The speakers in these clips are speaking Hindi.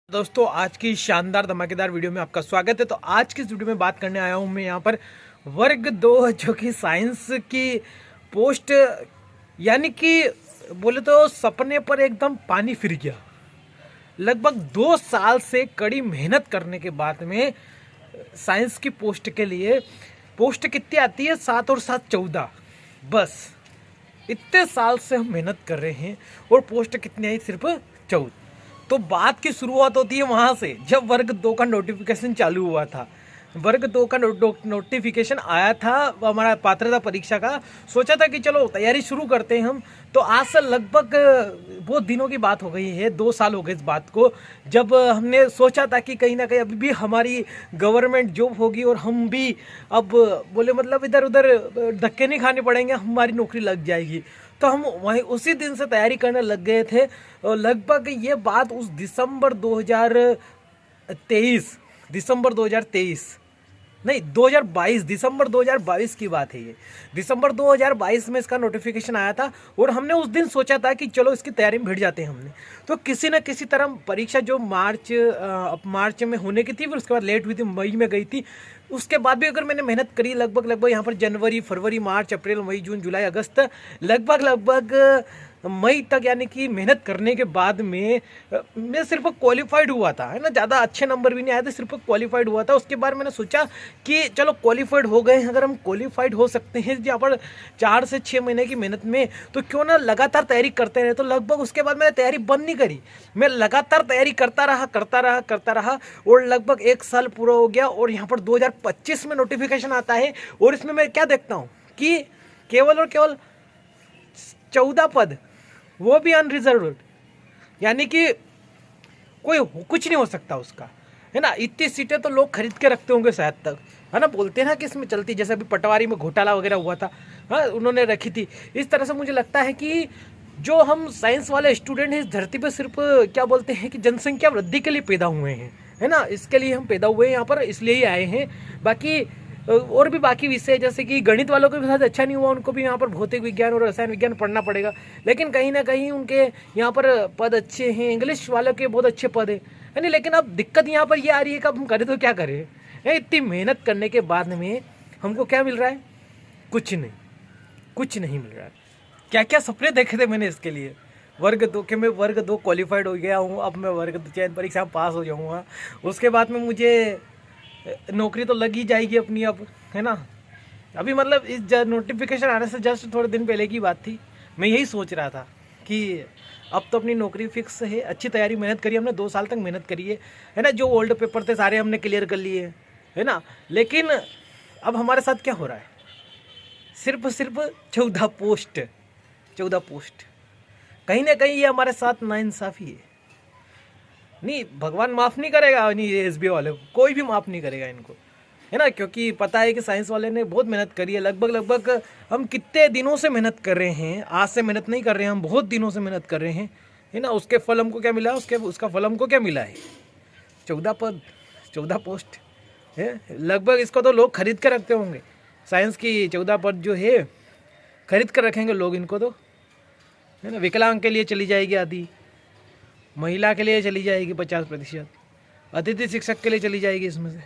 दोस्तों आज की शानदार धमाकेदार वीडियो में आपका स्वागत है। तो आज की इस वीडियो में बात करने आया हूं मैं यहाँ पर वर्ग 2 जो कि साइंस की पोस्ट, यानी कि बोले तो सपने पर एकदम पानी फिर गया। लगभग 2 साल से कड़ी मेहनत करने के बाद में साइंस की पोस्ट के लिए पोस्ट कितनी आती है, 7 और 7 14। बस इतने साल से हम मेहनत कर रहे हैं और पोस्ट कितनी आई, सिर्फ 14। तो बात की शुरुआत होती है वहाँ से जब वर्ग 2 का नोटिफिकेशन चालू हुआ था। वर्ग 2 का नोटिफिकेशन आया था हमारा पात्रता परीक्षा का। सोचा था कि चलो तैयारी शुरू करते हैं हम। तो आज से लगभग बहुत दिनों की बात हो गई है, 2 साल हो गए इस बात को, जब हमने सोचा था कि कहीं ना कहीं अभी भी हमारी गवर्नमेंट जॉब होगी और हम भी अब बोले मतलब इधर उधर धक्के नहीं खाने पड़ेंगे, हमारी नौकरी लग जाएगी। तो हम वहीं उसी दिन से तैयारी करने लग गए थे। और लगभग ये बात उस दिसंबर 2023 नहीं 2022 दिसंबर 2022 की बात है। ये दिसंबर 2022 में इसका नोटिफिकेशन आया था और हमने उस दिन सोचा था कि चलो इसकी तैयारी में भिड़ जाते हैं हमने। तो किसी न किसी तरह परीक्षा जो मार्च में होने की थी, फिर उसके बाद लेट हुई थी, मई में गई थी। उसके बाद भी अगर मैंने मेहनत करी लगभग यहाँ पर जनवरी, फरवरी, मार्च, अप्रैल, मई, जून, जुलाई, अगस्त, लगभग मई तक, यानी कि मेहनत करने के बाद में मैं सिर्फ क्वालिफाइड हुआ था, है ना। ज़्यादा अच्छे नंबर भी नहीं आए थे, सिर्फ क्वालिफाइड हुआ था। उसके बाद मैंने सोचा कि चलो क्वालिफाइड हो गए, अगर हम क्वालिफाइड हो सकते हैं यहाँ पर 4 से 6 महीने की मेहनत में, तो क्यों ना लगातार तैयारी करते रहे। तो लगभग उसके बाद मैंने तैयारी बंद नहीं करी, मैं लगातार तैयारी करता रहा और लगभग 1 साल पूरा हो गया। और यहाँ पर 2025 में नोटिफिकेशन आता है और इसमें मैं क्या देखता हूँ कि केवल और केवल 14 पद, वो भी अनरिजर्व्ड, यानी कि कोई कुछ नहीं हो सकता उसका, है ना। इतनी सीटें तो लोग खरीद के रखते होंगे शायद तक, है ना। बोलते हैं ना कि इसमें चलती, जैसे अभी पटवारी में घोटाला वगैरह हुआ था, हाँ, उन्होंने रखी थी। इस तरह से मुझे लगता है कि जो हम साइंस वाले स्टूडेंट हैं इस धरती पर सिर्फ क्या बोलते हैं कि जनसंख्या वृद्धि के लिए पैदा हुए हैं, है ना। इसके लिए हम पैदा हुए हैं यहाँ पर, इसलिए ही आए हैं। बाकी और भी बाकी विषय जैसे कि गणित वालों के साथ अच्छा नहीं हुआ, उनको भी यहाँ पर भौतिक विज्ञान और रसायन विज्ञान पढ़ना पड़ेगा, लेकिन कहीं ना कहीं उनके यहाँ पर पद अच्छे हैं। इंग्लिश वालों के बहुत अच्छे पद है नहीं। लेकिन अब दिक्कत यहाँ पर ये आ रही है कि अब हम करें तो क्या करें। इतनी मेहनत करने के बाद में हमको क्या मिल रहा है? कुछ नहीं मिल रहा है। क्या क्या सपने देखे थे मैंने इसके लिए, वर्ग 2 के, मैं वर्ग 2 क्वालिफाइड हो गया हूँ, अब मैं वर्ग 2 चयन परीक्षा में पास हो जाऊँगा। उसके बाद में मुझे नौकरी तो लग ही जाएगी अपनी अब, है ना। अभी मतलब इस नोटिफिकेशन आने से जस्ट थोड़े दिन पहले की बात थी, मैं यही सोच रहा था कि अब तो अपनी नौकरी फिक्स है। अच्छी तैयारी मेहनत करी हमने, 2 साल तक मेहनत करी है ना। जो ओल्ड पेपर थे सारे हमने क्लियर कर लिए, है ना। लेकिन अब हमारे साथ क्या हो रहा है? सिर्फ 14 पोस्ट। कहीं ना कहीं ये हमारे साथ नाइंसाफ़ी है। नहीं, भगवान माफ़ नहीं करेगा, नहीं ये एसबी वाले को कोई भी माफ़ नहीं करेगा इनको, है ना। क्योंकि पता है कि साइंस वाले ने बहुत मेहनत करी है। लगभग हम कितने दिनों से मेहनत कर रहे हैं, आज से मेहनत नहीं कर रहे हैं हम, बहुत दिनों से मेहनत कर रहे हैं, है ना। उसके फल हमको क्या मिला, उसका फल हमको क्या मिला है? 14 पद, 14 पोस्ट है। लगभग इसको तो लोग खरीद कर रखते होंगे, साइंस की 14 पद जो है खरीद कर रखेंगे लोग इनको, तो है ना। विकलांग के लिए चली जाएगी आधी, महिला के लिए चली जाएगी 50%, अतिथि शिक्षक के लिए चली जाएगी। इसमें से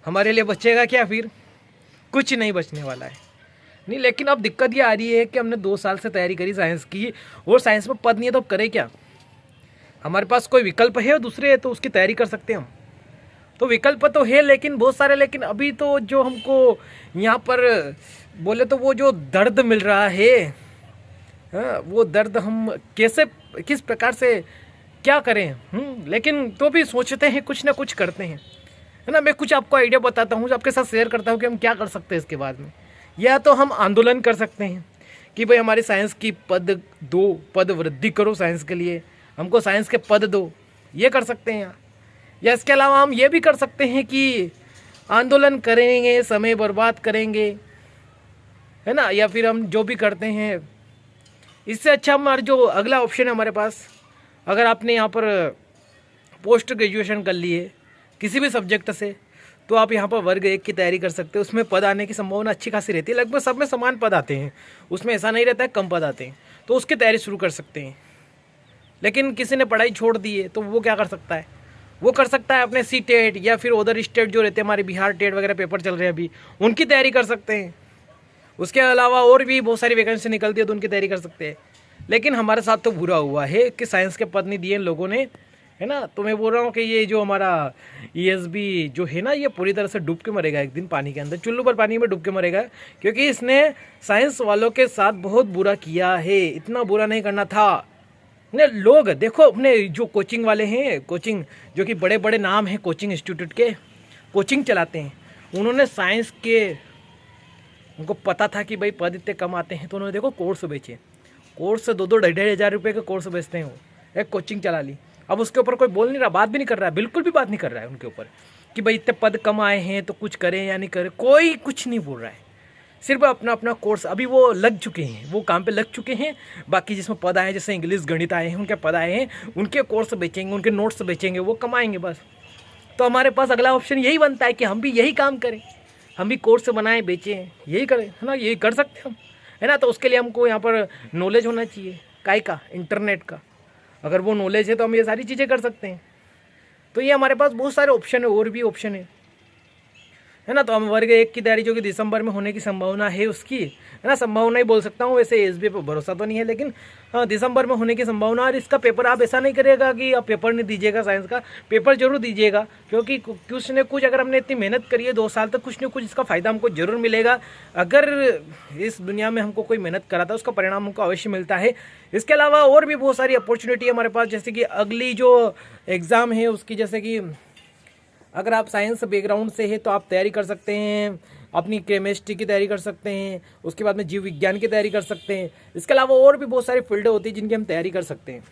हमारे लिए बचेगा क्या? फिर कुछ नहीं बचने वाला है। नहीं, लेकिन अब दिक्कत ये आ रही है कि हमने 2 साल से तैयारी करी साइंस की और साइंस में पद नहीं है, तो अब करें क्या? हमारे पास कोई विकल्प है और दूसरे है तो उसकी तैयारी कर सकते हैं हम। तो विकल्प तो है लेकिन बहुत सारे, लेकिन अभी तो जो हमको यहाँ पर बोले तो वो जो दर्द मिल रहा है, हाँ, वो दर्द हम कैसे, किस प्रकार से क्या करें। लेकिन तो भी सोचते हैं, कुछ ना कुछ करते हैं, है ना। मैं कुछ आपको आइडिया बताता हूँ, आपके साथ शेयर करता हूँ कि हम क्या कर सकते हैं इसके बाद में। या तो हम आंदोलन कर सकते हैं कि भाई हमारी साइंस की पद वृद्धि करो, साइंस के लिए हमको साइंस के पद दो, ये कर सकते हैं। या इसके अलावा हम ये भी कर सकते हैं कि आंदोलन करेंगे, समय बर्बाद करेंगे, है ना। या फिर हम जो भी करते हैं, इससे अच्छा हमारा जो अगला ऑप्शन है हमारे पास, अगर आपने यहाँ पर पोस्ट ग्रेजुएशन कर ली है किसी भी सब्जेक्ट से, तो आप यहाँ पर वर्ग 1 की तैयारी कर सकते हो। उसमें पद आने की संभावना अच्छी खासी रहती है, लगभग सब में समान पद आते हैं, उसमें ऐसा नहीं रहता है कम पद आते हैं, तो उसकी तैयारी शुरू कर सकते हैं। लेकिन किसी ने पढ़ाई छोड़ दी है तो वो क्या कर सकता है? वो कर सकता है अपने सी टेट, या फिर अदर स्टेट जो रहते हैं हमारे बिहार टेट वगैरह पेपर चल रहे हैं अभी, उनकी तैयारी कर सकते हैं। उसके अलावा और भी बहुत सारी वैकेंसी निकलती है तो उनकी तैयारी कर सकते हैं। लेकिन हमारे साथ तो बुरा हुआ है कि साइंस के पद नहीं दिए इन लोगों ने, है ना। तो मैं बोल रहा हूँ कि ये जो हमारा ESB जो है ना, ये पूरी तरह से डूब के मरेगा एक दिन पानी के अंदर, चुल्लू पर पानी में डूब के मरेगा, क्योंकि इसने साइंस वालों के साथ बहुत बुरा किया है। इतना बुरा नहीं करना था। ने लोग देखो, अपने जो कोचिंग वाले हैं, कोचिंग जो कि बड़े बड़े नाम हैं कोचिंग इंस्टीट्यूट के, कोचिंग चलाते हैं, उन्होंने साइंस के, उनको पता था कि भाई पद इतने कम आते हैं, तो उन्होंने देखो कोर्स बेचे। कोर्स 2-2 ढाई हज़ार रुपये के कोर्स बेचते हैं वो, एक कोचिंग चला ली। अब उसके ऊपर कोई बोल नहीं रहा, बात भी नहीं कर रहा है, बिल्कुल भी बात नहीं कर रहा है उनके ऊपर कि भाई इतने पद कम आए हैं तो कुछ करें या नहीं करें, कोई कुछ नहीं बोल रहा है। सिर्फ अपना अपना कोर्स, अभी वो लग चुके हैं, वो काम पे लग चुके हैं। बाकी जिसमें पद आए, जैसे इंग्लिश गणित आए हैं, उनके पद आए हैं, उनके कोर्स बेचेंगे, उनके नोट्स बेचेंगे, वो कमाएंगे बस। तो हमारे पास अगला ऑप्शन यही बनता है कि हम भी यही काम करें, हम भी कोर्स बनाएं, बेचें, यही करें, है ना, यही कर सकते हम, है ना। तो उसके लिए हमको यहाँ पर नॉलेज होना चाहिए, काय का, इंटरनेट का। अगर वो नॉलेज है तो हम ये सारी चीज़ें कर सकते हैं। तो ये हमारे पास बहुत सारे ऑप्शन है, और भी ऑप्शन है ना। तो हम वर्ग 1 की तैयारी जो कि दिसंबर में होने की संभावना है उसकी, है ना, संभावना ही बोल सकता हूँ, वैसे SB पे भरोसा तो नहीं है, लेकिन हाँ दिसंबर में होने की संभावना। और इसका पेपर आप ऐसा नहीं करिएगा कि आप पेपर नहीं दीजिएगा, साइंस का पेपर जरूर दीजिएगा, क्योंकि कुछ न कुछ अगर हमने इतनी मेहनत करी है 2 साल तक, कुछ न कुछ इसका फ़ायदा हमको जरूर मिलेगा। अगर इस दुनिया में हमको कोई मेहनत करा था, उसका परिणाम हमको अवश्य मिलता है। इसके अलावा और भी बहुत सारी अपॉर्चुनिटी है हमारे पास, जैसे कि अगली जो एग्ज़ाम है उसकी, जैसे कि अगर आप साइंस बैकग्राउंड से है तो आप तैयारी कर सकते हैं, अपनी केमिस्ट्री की तैयारी कर सकते हैं, उसके बाद में जीव विज्ञान की तैयारी कर सकते हैं। इसके अलावा और भी बहुत सारी फील्डें होती हैं जिनकी हम तैयारी कर सकते हैं,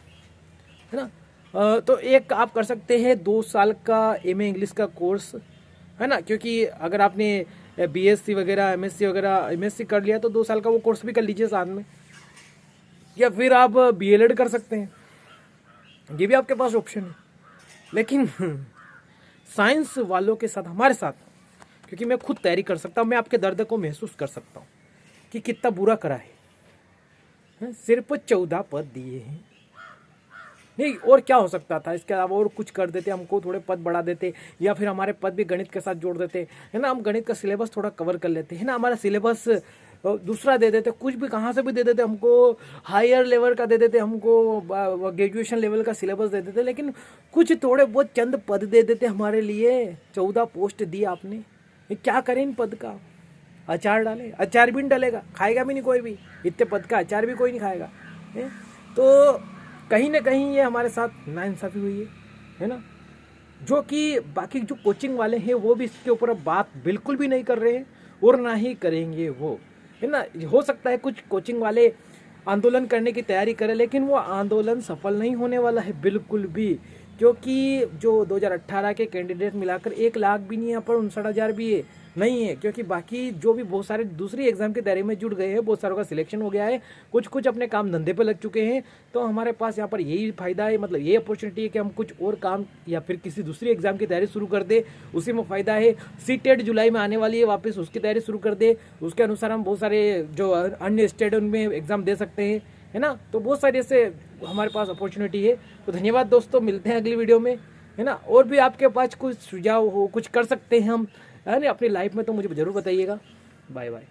है ना। तो एक आप कर सकते हैं 2 साल का MA इंग्लिश का कोर्स, है ना, क्योंकि अगर आपने BSc वगैरह MSc वगैरह MSc कर लिया तो 2 साल का वो कोर्स भी कर लीजिए साथ में, या फिर आप BLED कर सकते हैं, ये भी आपके पास ऑप्शन है। लेकिन साइंस वालों के साथ, हमारे साथ, क्योंकि मैं खुद तैयारी कर सकता हूँ, मैं आपके दर्द को महसूस कर सकता हूँ कि कितना बुरा करा है। सिर्फ 14 पद दिए हैं, नहीं और क्या हो सकता था। इसके अलावा और कुछ कर देते, हमको थोड़े पद बढ़ा देते, या फिर हमारे पद भी गणित के साथ जोड़ देते, है ना। हम गणित का सिलेबस थोड़ा कवर कर लेते, है ना, हमारा सिलेबस दूसरा दे देते, कुछ भी कहाँ से भी दे देते, हमको हायर लेवल का दे देते, हमको ग्रेजुएशन लेवल का सिलेबस दे देते, लेकिन कुछ थोड़े बहुत चंद पद दे देते हमारे लिए। 14 पोस्ट दी आपने, ये क्या करें इन पद का। अचार डाले, अचार भी नहीं डलेगा, खाएगा भी नहीं कोई भी, इतने पद का अचार भी कोई नहीं खाएगा। तो कहीं ना कहीं ये हमारे साथ नाइंसाफ़ी हुई है ना। जो कि बाकी जो कोचिंग वाले हैं वो भी इसके ऊपर बात बिल्कुल भी नहीं कर रहे हैं, और ना ही करेंगे वो, है ना। हो सकता है कुछ कोचिंग वाले आंदोलन करने की तैयारी करें, लेकिन वो आंदोलन सफल नहीं होने वाला है बिल्कुल भी, क्योंकि जो 2018 के कैंडिडेट मिलाकर 1 लाख भी नहीं है, पर 59,000 भी नहीं है, क्योंकि बाकी जो भी बहुत सारे दूसरी एग्जाम की तैयारी में जुड़ गए हैं, बहुत सारों का सिलेक्शन हो गया है, कुछ कुछ अपने काम धंधे पे लग चुके हैं। तो हमारे पास यहाँ पर यही फ़ायदा है, मतलब ये अपॉर्चुनिटी है कि हम कुछ और काम या फिर किसी दूसरी एग्जाम की तैयारी शुरू कर दे, उसी में फ़ायदा है। CTET जुलाई में आने वाली है वापस, उसकी तैयारी शुरू कर दे, उसके अनुसार हम बहुत सारे जो अन्य स्टेट उनमें एग्ज़ाम दे सकते हैं, है ना। तो बहुत सारे ऐसे हमारे पास अपॉर्चुनिटी है। तो धन्यवाद दोस्तों, मिलते हैं अगली वीडियो में, है ना। और भी आपके पास कुछ सुझाव हो, कुछ कर सकते हैं हम, है ना, अपनी लाइफ में, तो मुझे ज़रूर बताइएगा। Bye bye.